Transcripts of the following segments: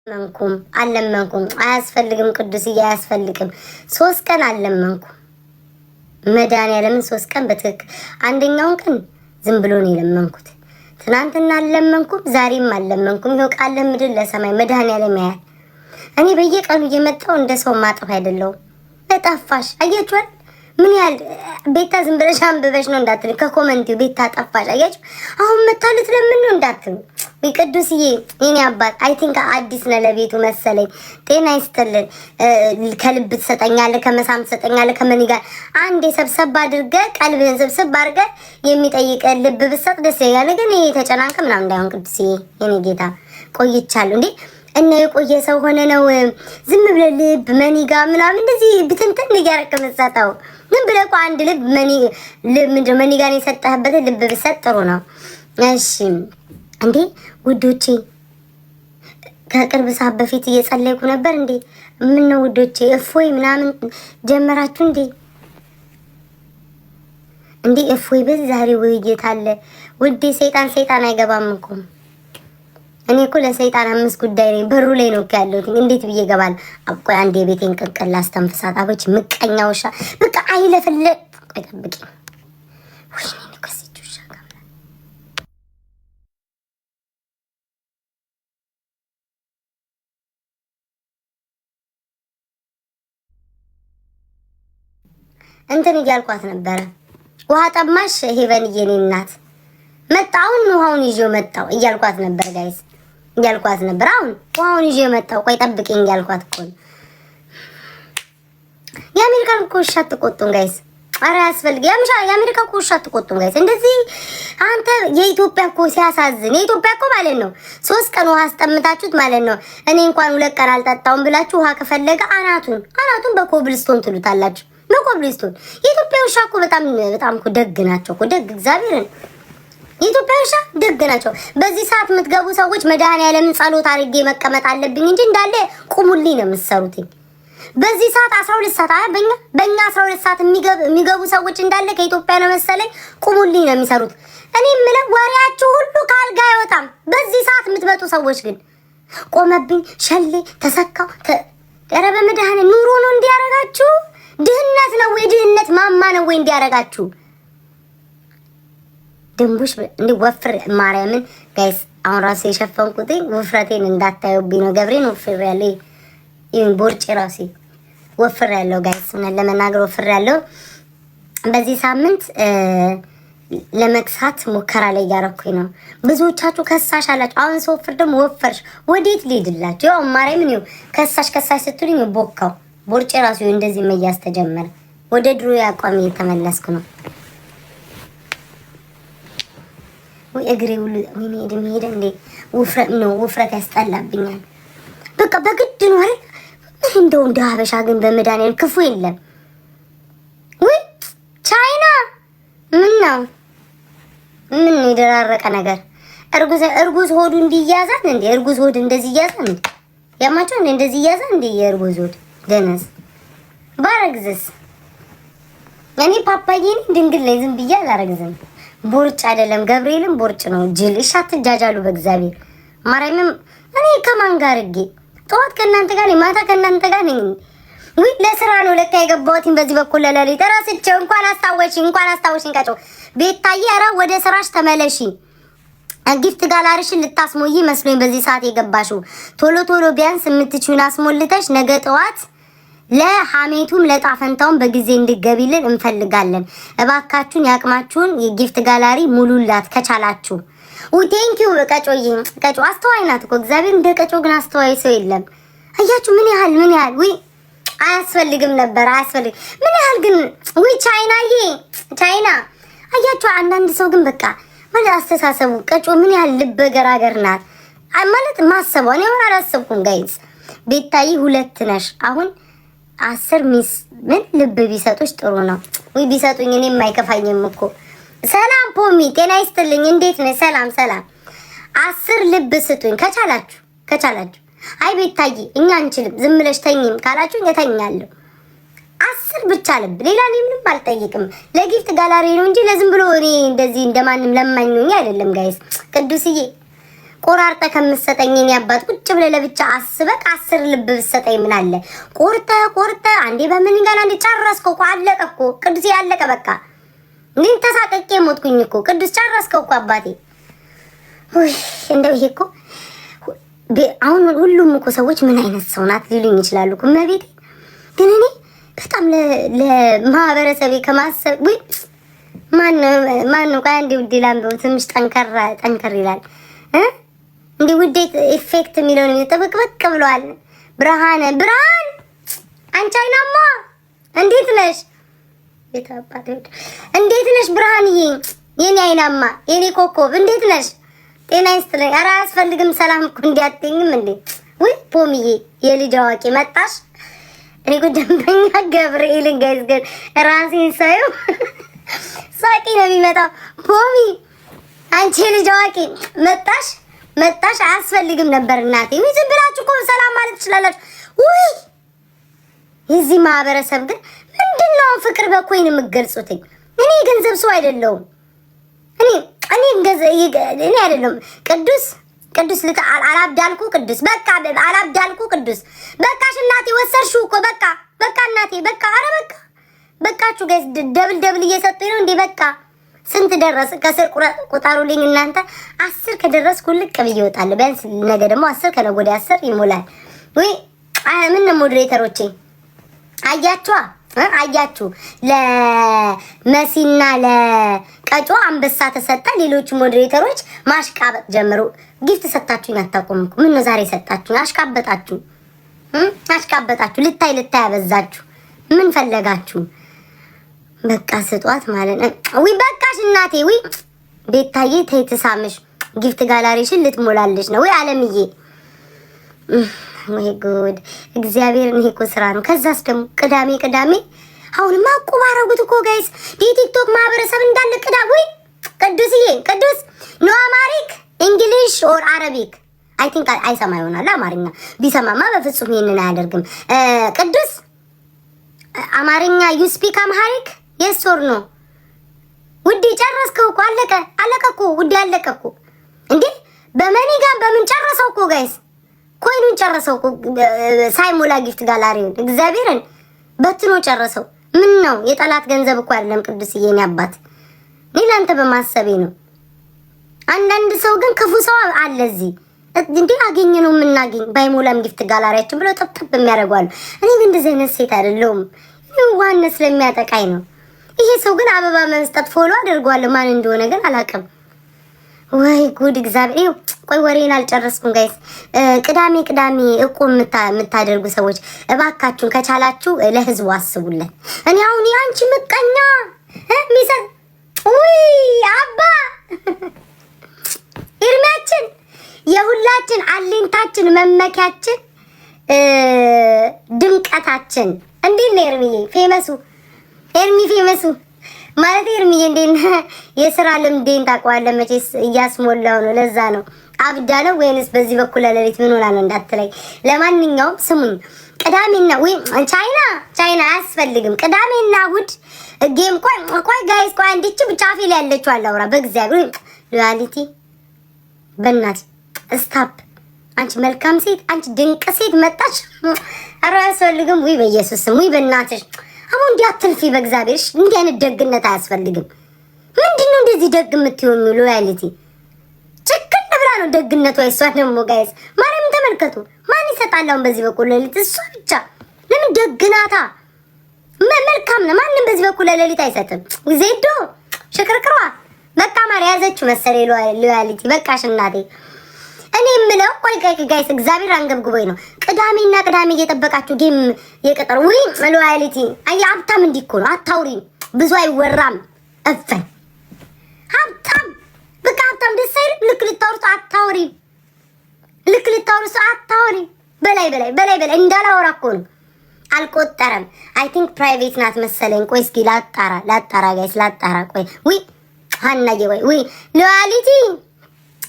መንኩም አለመንኩም አያስፈልግም ቅዱስዬ አያስፈልግም 3 ቀን አለመንኩም መድኃኒዓለምን 3 ቀን በትክክል አንደኛውን ቀን ዝም ብሎ ነው የለመንኩት ትናንትና አለመንኩም ዛሬም አለመንኩም ይኸው ቃል ለምድር ለሰማይ መድኃኒዓለም ያያል እኔ በየቀኑ እየመጣው እንደ ሰው ማጥፋ አይደለም ለጣፋሽ አያችኋል ምን ያህል ቤታ ዝም ብለሽ አንብበሽ ነው እንዳትል ከኮሜንቲው ቤታ ጠፋሽ አያችሁ አሁን መታለት ለምን ነው እንዳትሉ ቅዱስዬ የኔ አባት አይ ቲንክ አዲስ ነው ለቤቱ መሰለኝ ጤና ይስጥልን ከልብ ትሰጠኛለህ ከመሳም ትሰጠኛለህ ከመኒ ጋር አንዴ ሰብሰብ አድርገ ቀልብህን ሰብሰብ አድርገ የሚጠይቅ ልብ ብሰጥ ደስ ይላል ግን ይሄ ተጨናንቀ ምናምን እንዳይሆን ቅዱስዬ የኔ ጌታ ቆይቻለሁ እንዴ እና የቆየ ሰው ሆነ ነው ዝም ብለ ልብ መኒ ጋር ምናምን እንደዚህ ብትንትን እያረከ መጻጣው ምን ብለ እኮ አንድ ልብ መኒ ጋር የሰጠህበት ልብ ብሰጥ ጥሩ ነው እሺ እንዴ ውዶቼ ከቅርብ ሰዓት በፊት እየጸለይኩ ነበር እንዴ ምን ነው ውዶቼ እፎይ ምናምን ጀመራችሁ እንዴ እፎይ በዛሬ ውይይት አለ ውዴ ሰይጣን አይገባም እኮ እኔ እኮ ለሰይጣን 5 ጉዳይ ነኝ በሩ ላይ ነው ያለሁት እንዴት ብዬ ገባል አቆይ አንዴ ቤቴን ቅንቅል አስተንፍሳት አበች ምቀኛውሻ በቃ አይለፈለ ቆይ ጠብቂ ወይኔ ንከስቹሻ ጋር እንትን እያልኳት ነበር ውሃ ጠማሽ ሄቨንዬ የኔ እናት መጣውን ውሃውን ይዤው መጣው እያልኳት ነበር ጋይስ እያልኳት ነበር አሁን ውሃውን ይዤው መጣው ቆይ ጠብቂኝ እያልኳት እኮ የአሜሪካን እኮ ውሻ አትቆጡም ጋይስ ኧረ ያስፈልግ የአሜሪካ እኮ ውሻ አትቆጡም ጋይስ እንደዚህ አንተ የኢትዮጵያ እኮ ሲያሳዝን የኢትዮጵያ እኮ ማለት ነው 3 ቀን ውሃ አስጠምታችሁት ማለት ነው እኔ እንኳን 2 ቀን አልጠጣውም ብላችሁ ውሃ ከፈለገ አናቱን በኮብልስቶን ትሉታላችሁ በኮብልስቶን የኢትዮጵያ ውሻ እኮ በጣም እኮ ደግ ናቸው እኮ ደግ እግዚአብሔርን የኢትዮጵያ ውሻ ደግ ናቸው በዚህ ሰዓት የምትገቡ ሰዎች መድኃኒዓለምን ጸሎት አድርጌ መቀመጥ አለብኝ እንጂ እንዳለ ቁሙልኝ ነው የምትሰሩት በዚህ ሰዓት 12 ሰዓት በእኛ 12 ሰዓት የሚገቡ ሰዎች እንዳለ ከኢትዮጵያ ነው መሰለኝ ቁሙልኝ ነው የሚሰሩት እኔ የምለው ወሬያችሁ ሁሉ ካልጋ አይወጣም በዚህ ሰዓት የምትመጡ ሰዎች ግን ቆመብኝ ሸሌ ተሰካው ኧረ በመድኃኒዓለም ኑሮ ነው እንዲያረጋችሁ ድህነት ነው ወይ ድህነት ማማ ነው ወይ እንዲያረጋችሁ ደምቡሽ እንዴ ወፍር ማርያምን ጋይስ አሁን ራሴ የሸፈንኩት ወፍረቴን እንዳታዩብኝ ነው ገብሬን ወፍር ያለ ይሄን ቦርጭ ራሴ ወፍር ያለው ጋይስ ምን ለመናገር ወፍር ያለው በዚህ ሳምንት ለመክሳት ሙከራ ላይ ያረኩኝ ነው ብዙዎቻችሁ ከሳሽ አላችሁ አሁን ሶፍር ደም ወፈርሽ ወዴት ሊድላችሁ ያው ማርያምን ነው ከሳሽ ስትሉኝ ቦካው ቦርጭ ራሱ እንደዚህ መያዝ ተጀመረ ወደ ድሮ ያቋም እየተመለስኩ ነው ወይ እግሬ ሁሉ ምን ሄደ እንዴ ውፍረት ያስጠላብኛል በቃ በግድ ነው አይደል እንደው እንደ ሀበሻ ግን በመድኃኒዓለም ክፉ የለም ወይ ቻይና ምን ይደራረቀ ነገር እርጉዝ ሆዱ እንዲያዛል እንዴ እርጉዝ ሆድ እንደዚህ ያዛል እንዴ ያማቸው እንደዚህ ያዛል እንዴ የእርጉዝ ሆድ ደነስ ባረግዝስ እኔ ፓፓዬን ድንግል ላይ ዝም ብዬ አላረግዝም ቦርጭ አይደለም ገብርኤልም ቦርጭ ነው ጅል ሻትጃጃሉ በእግዚአብሔር ማርያምም እኔ ከማን ጋር እጌ ጧት ከእናንተ ጋር ማታ ከእናንተ ጋር ነኝ ወይ ለስራ ነው ለካ የገባሁትኝ በዚህ በኩል ለለሊ ተራስቸው እንኳን አስታወሽኝ ቀጮ ቤታዬ ኧረ ወደ ስራሽ ተመለሺ ጊፍት ጋላሪሽን ልታስሞይ መስሎኝ በዚህ ሰዓት የገባሽው ቶሎ ቢያንስ የምትችዩን አስሞልተሽ ነገ ጠዋት ለሐሜቱም ለጣፈንታውም በጊዜ እንድገቢልን እንፈልጋለን እባካችሁን ያቅማችሁን የጊፍት ጋላሪ ሙሉላት ከቻላችሁ ቴንኪዩ ቀጮ አስተዋይ ናት እኮ እግዚአብሔር እንደ ቀጮ ግን አስተዋይ ሰው የለም አያችሁ ምን ያህል ወይ አያስፈልግም ነበር ምን ያህል ግን ወይ ቻይና አያችሁ አንዳንድ ሰው ግን በቃ ማለት አስተሳሰቡ ቀጮ ምን ያህል ልበገራገር ናት ማለት ማሰበው ነው አላሰብኩም ጋይስ ቤታዬ 2 ነሽ አሁን 10 ሚስ ምን ልብ ቢሰጡሽ ጥሩ ነው ወይ ቢሰጡኝ እኔም አይከፋኝም እኮ ሰላም ፖሚ ጤና ይስጥልኝ እንዴት ነህ ሰላም 10 ልብ ስጡኝ ከቻላችሁ አይ ቤታዬ እኛ አንችልም ዝም ብለሽ ተኝም ካላችሁ እተኛለሁ 10 ብቻ ልብ ሌላ ምንም አልጠይቅም ለጊፍት ጋላሪ ነው እንጂ ለዝም ብሎ እኔ እንደዚህ እንደማንም ለማኝኝ አይደለም ጋይስ ቅዱስዬ ቆራርጠ ከምትሰጠኝ እኔ አባት ቁጭ ብለህ ለብቻ አስበክ 10 ልብ ብትሰጠኝ ምን አለ? ቆርጠ አንዴ በምን ጋር አንዴ ጨረስከው እኮ አለቀ እኮ ቅዱስ ያለቀ በቃ። ግን ተሳቀቄ ሞትኩኝ እኮ ቅዱስ ጨረስከው እኮ አባቴ። ወይ እንደው ይሄ እኮ አሁን ሁሉም እኮ ሰዎች ምን አይነት ሰው ናት ሊሉኝ ይችላሉ እኮ መቤቴ። ግን እኔ በጣም ለማህበረሰቤ ከማሰብ ወይ ማን ቆይ አንዴ ውዴ ላምበው ትንሽ ጠንከር ይላል እንዴ ውዴ ኢፌክት የሚለውን ጥብቅብቅ ብለዋል። ብርሃን አንቺ አይናማ እንዴት ነሽ? ቤታባቴ እንዴት ነሽ ብርሃንዬ? የኔ አይናማ የኔ ኮኮብ እንዴት ነሽ? ጤና ይስጥልኝ። ኧረ አያስፈልግም ሰላም እኮ እንዲያትኝም እንዴ። ወይ ፖሚዬ የልጅ አዋቂ መጣሽ። እኔ እኮ ደንበኛ ገብርኤልን ጋይስ ግን ራሴን ሳየው ሳቂ ነው የሚመጣው። ፖሚ አንቺ የልጅ አዋቂ መጣሽ አያስፈልግም ነበር እናቴ። ወይ ዝም ብላችሁ እኮ ሰላም ማለት ትችላላችሁ። ወይ የዚህ ማህበረሰብ ግን ምንድነው ፍቅር በኮይን የምትገልጹትኝ? እኔ ገንዘብ ሰው አይደለሁም። እኔ አይደለም ቅዱስ አላብዳልኩ ቅዱስ በቃ አላብዳልኩ ቅዱስ በቃሽ እናቴ ወሰርሽው እኮ በቃ እናቴ በቃ ኧረ በቃችሁ ጋይስ ደብል እየሰጡኝ ነው እንዴ? በቃ ስንት ደረስ? ከስር ቁጠሩልኝ እናንተ። 10 ከደረስኩ ልቅ ብዬ እወጣለሁ። ቢያንስ ነገ ደግሞ 10 ከነገ ወዲያ 10 ይሞላል። ወይ ምን ሞዴሬተሮቼ አያችሁ ለመሲና ለቀጮ አንበሳ ተሰጣ። ሌሎች ሞዴሬተሮች ማሽቃበጥ ጀምሩ። ጊፍት ሰጣችሁኝ አታውቁም እኮ ምን ነው ዛሬ ሰጣችሁኝ? አሽቃበጣችሁ ልታይ ያበዛችሁ ምን ፈለጋችሁ? በቃ ስጧት ማለት ነው። ወይ በቃሽ እናቴ። ወይ ቤታዬ ተይ ትሳምሽ ጊፍት ጋላሪሽን ልትሞላልሽ ነው ወይ አለምዬ? ወይ ጉድ እግዚአብሔርን ይሄ እኮ ስራ ነው። ከዛስ ደግሞ ቅዳሜ አሁንማ እቁብ አደረጉት እኮ ጋይስ የቲክቶክ ማህበረሰብ እንዳለ ወይ ቅዱስ ኖ አማሪክ እንግሊሽ ኦር አረቢክ አይ ቲንክ አይሰማ ይሆናል። አማርኛ ቢሰማማ በፍጹም ይሄንን አያደርግም። ቅዱስ አማርኛ ዩ ስፒክ አምሃሪክ የስ ኦር ኖ? ውዴ ጨረስከው እኮ አለቀ እኮ ውዴ አለቀ እኮ እንዴ በመኒ ጋር በምን ጨረሰው እኮ ጋይስ ኮይኑን ጨረሰው እኮ ሳይሞላ ጊፍት ጋላሪውን እግዚአብሔርን በትኖ ጨረሰው። ምን ነው የጠላት ገንዘብ እኮ አይደለም ቅዱስ የኔ አባት እኔ ላንተ በማሰቤ ነው። አንዳንድ ሰው ግን ክፉ ሰው አለ እዚህ እንዴ አገኘ ነው የምናገኝ ባይሞላም ጊፍት ጋላሪያችን ብለው ጠብጠብ የሚያደርጓሉ። እኔ ግን እንደዚህ አይነት ሴት አይደለሁም። ዋና ስለሚያጠቃኝ ነው። ይሄ ሰው ግን አበባ መስጠት ፎሎ አድርጓል። ማን እንደሆነ ግን አላውቅም። ወይ ጉድ እግዚአብሔር። ቆይ ወሬን አልጨረስኩም ጋይስ። ቅዳሜ እቁብ የምታደርጉ ሰዎች እባካችሁን ከቻላችሁ ለህዝቡ አስቡለት። እኔ አሁን ያንቺ ምቀኛ ሚሰጥ ወይ አባ እርማችን የሁላችን አለኝታችን መመኪያችን ድምቀታችን እንዴት ነው ኤርሚዬ? ፌመሱ ማለት ኤርሚዬ እንዴት የሥራ ልምዴን ታውቀዋለህ መቼስ እያስሞላው ነው። ለዛ ነው አብዳ ነው ወይንስ በዚህ በኩል ለሌሊት ምን ሆና ነው እንዳትለኝ። ለማንኛውም ስሙኝ ቅዳሜና ወይ ቻይና አያስፈልግም። ቅዳሜና እሑድ ጌም ቆይ ጋይስ ቆይ አንዲች ብቻ አፌ ላይ ያለችው አላውራ በእግዚአብሔር ሪያሊቲ በእናት ስታፕ። አንቺ መልካም ሴት፣ አንቺ ድንቅ ሴት መጣች። ኧረ አያስፈልግም። ወይ በኢየሱስ ስም ወይ በእናትሽ አሁን እንዲህ አትልፊ በእግዚአብሔርሽ። እንዲህ አይነት ደግነት አያስፈልግም። ምንድነው እንደዚህ ደግ የምትሆኑ? ሎያሊቲ ጭክን ብላ ነው ደግነቷ። እሷ ደግሞ ጋይስ ማርያም ተመልከቱ። ማን ይሰጣል አሁን በዚህ በኩል ሌሊት? እሷ ብቻ። ለምን ደግናታ መልካም ነው። ማንም በዚህ በኩል ሌሊት አይሰጥም። ዜዶ ሽክርክሯ በቃ ማር ያዘችው መሰለኝ ሎያሊቲ። በቃሽ እናቴ። እኔ የምለው ቆይ ጋይስ እግዚአብሔር አንገብግቦኝ ነው። ቅዳሜ እየጠበቃችሁ ጌም የቀጠሩ ወይ ሎያሊቲ። አይ ሀብታም እንዲህ እኮ ነው። አታውሪ ብዙ አይወራም። እፈን ሀብታም በቃ ሀብታም ደስ አይልም። ልክ ልታወሩት አታውሪ። በላይ እንዳላወራ እኮ ነው። አልቆጠረም። አይ ቲንክ ፕራይቬት ናት መሰለኝ። ቆይ እስኪ ላጣራ ጋይስ ላጣራ። ቆይ ወይ ሀናዬ ወይ ሎያሊቲ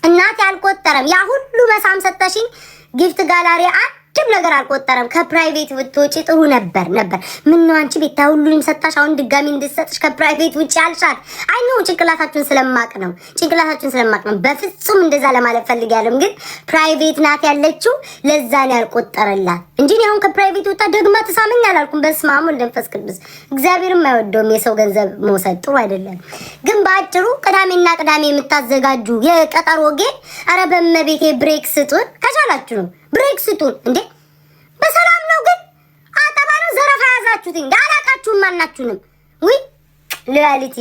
እናቴ አልቆጠረም። ያ ሁሉ መሳም ሰጠሽኝ ጊፍት ጋላሪ አንድም ነገር አልቆጠረም። ከፕራይቬት ብትወጪ ጥሩ ነበር። ምን ነው አንቺ ቤታ ሁሉንም ሰጣሽ፣ አሁን ድጋሚ እንድትሰጥሽ ከፕራይቬት ውጪ አልሻት። አይ ነው ጭንቅላታችሁን ስለማቅ ነው። በፍጹም እንደዛ ለማለት ፈልጊያለሁ። ግን ፕራይቬት ናት ያለችው ለዛ ነው ያልቆጠረላት እንጂ አሁን ከፕራይቬት ወጣ ደግማ ተሳመኝ አላልኩም። በስመ አብ ወወልድ ወመንፈስ ቅዱስ። እግዚአብሔርም አይወደውም የሰው ገንዘብ መውሰድ ጥሩ አይደለም። ግን በአጭሩ ቅዳሜና ቅዳሜ የምታዘጋጁ የቀጠሮ ጌም ኧረ በመቤቴ ብሬክ ስጡን ከቻላችሁ ነው። ብሬክ ስጡን እንዴ! በሰላም ነው ግን አጠባ ነው ዘረፋ ያዛችሁት እንዴ? አላቃችሁም ማናችሁንም። ውይ ሎያሊቲ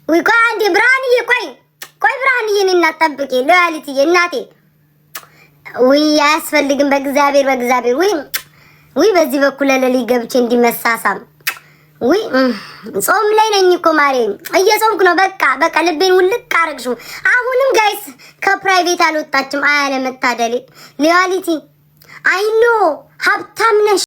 ውይ ቆይ አንዴ ብርሃንዬ ቆይ ብርሃንዬ እኔና ጠብቄ ሎያሊቲ እናቴ ውይ አያስፈልግም። በእግዚአብሔር ውይ በዚህ በኩል ለሌሊ ገብቼ እንዲመሳሳም ውይ ጾም ላይ ነኝ እኮ ማሬ፣ እየጾምኩ ነው። በቃ ልቤን ውልቅ አረግሽው። አሁንም ጋይስ ከፕራይቬት አልወጣችም። አያለ መታደሌ ሎያሊቲ አይኖ ሀብታም ነሽ።